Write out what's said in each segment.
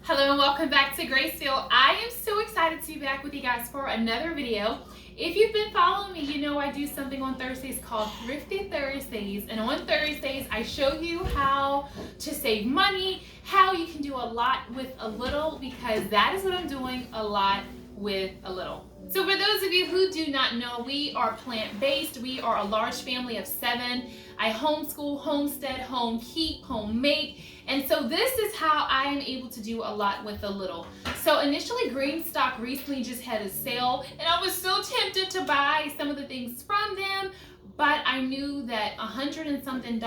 Hello and welcome back to Grace.Filled. I am so excited to be back with you guys for another video. If you've been following me, you know I do something on Thursdays called Thrifty Thursdays. And on Thursdays, I show you how to save money, how you can do a lot with a little, because that is what I'm doing, a lot with a little. So for those of you who do not know, we are plant-based. We are a large family of 7. I homeschool, homestead, home keep, home make. And so this is how I am able to do a lot with a little. So initially Green Stock recently just had a sale and I was so tempted to buy some of the things from them, but I knew that $100 and something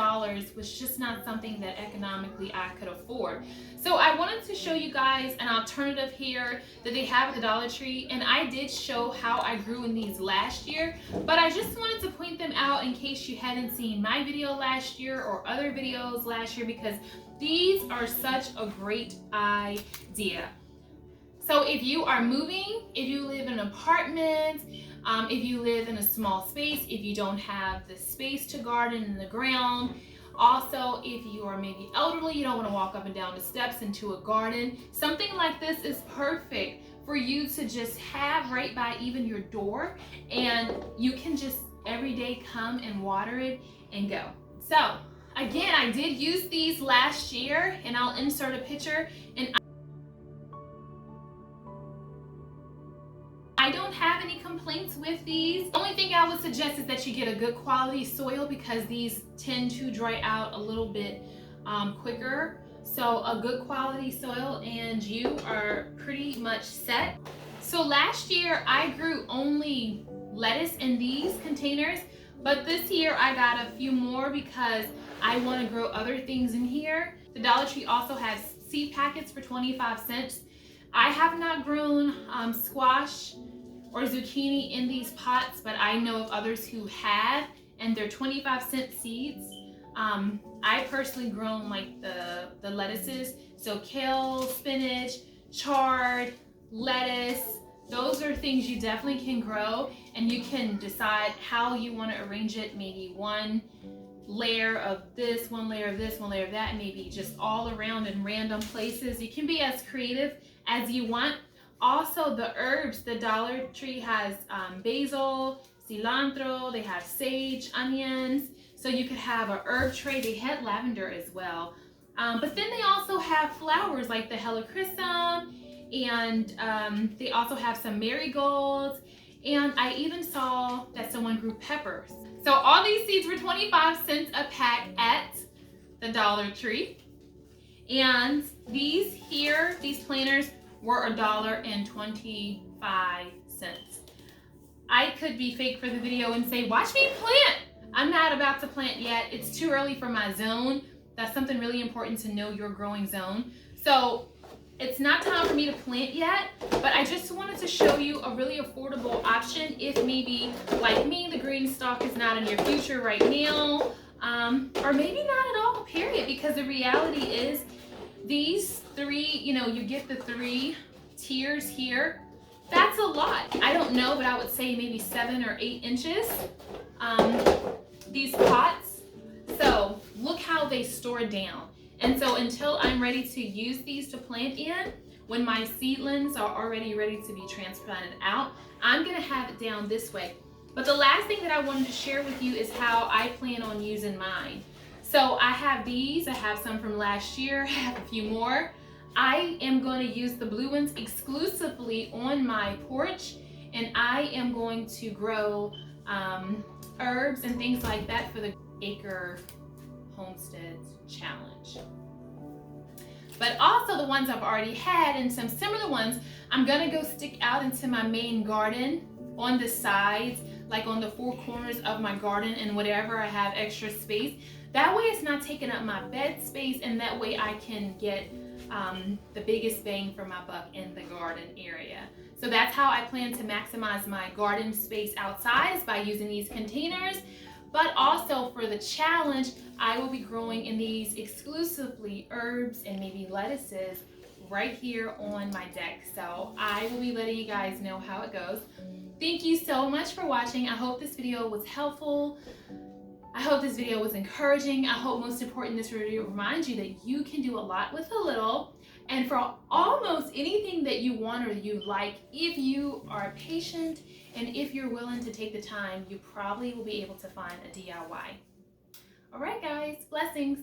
was just not something that economically I could afford. So I wanted to show you guys an alternative here that they have at the Dollar Tree, and I did show how I grew in these last year, but I just wanted to point them out in case you hadn't seen my video last year or other videos last year, because these are such a great idea. So if you are moving, if you live in an apartment, if you live in a small space, if you don't have the space to garden in the ground, also if you are maybe elderly, you don't want to walk up and down the steps into a garden, something like this is perfect for you to just have right by even your door, and you can just every day come and water it and go. So again, I did use these last year, and I'll insert a picture, and I don't have any complaints with these. The only thing I would suggest is that you get a good quality soil, because these tend to dry out a little bit quicker. So a good quality soil and you are pretty much set. So last year I grew only lettuce in these containers, but this year I got a few more because I want to grow other things in here. The Dollar Tree also has seed packets for 25 cents. I have not grown squash or zucchini in these pots, but I know of others who have, and they're 25-cent seeds. I personally grown like the lettuces, so kale, spinach, chard, lettuce. Those are things you definitely can grow, and you can decide how you want to arrange it. Maybe one layer of this, one layer of this, one layer of that, maybe just all around in random places. You can be as creative as you want. Also, the herbs, the Dollar Tree has basil, cilantro, they have sage, onions, so you could have a herb tray. They had lavender as well. But then they also have flowers like the helichrysum, and they also have some marigolds, and I even saw that someone grew peppers. So all these seeds were 25 cents a pack at the Dollar Tree. And these here, these planters, were $1.25. I could be fake for the video and say, watch me plant. I'm not about to plant yet. It's too early for my zone. That's something really important, to know your growing zone. So it's not time for me to plant yet, but I just wanted to show you a really affordable option if maybe, like me, the green stock is not in your future right now, or maybe not at all, period, because the reality is these 3, you get the 3 tiers here. That's a lot. I don't know, but I would say maybe 7 or 8 inches, these pots. So look how they store down. And so until I'm ready to use these to plant in, when my seedlings are already ready to be transplanted out, I'm gonna have it down this way. But the last thing that I wanted to share with you is how I plan on using mine. So I have these, I have some from last year, I have a few more. I am going to use the blue ones exclusively on my porch, and I am going to grow herbs and things like that for the Acre Homesteads Challenge. But also the ones I've already had, and some similar ones, I'm gonna go stick out into my main garden on the sides, like on the 4 corners of my garden, and whatever I have extra space. That way it's not taking up my bed space, and that way I can get the biggest bang for my buck in the garden area. So that's how I plan to maximize my garden space outside, is by using these containers. But also for the challenge, I will be growing in these exclusively herbs and maybe lettuces right here on my deck. So I will be letting you guys know how it goes. Thank you so much for watching. I hope this video was helpful. I hope this video was encouraging. I hope most important this video reminds you that you can do a lot with a little. And for almost anything that you want or you like, if you are patient and if you're willing to take the time, you probably will be able to find a DIY. All right, guys, blessings.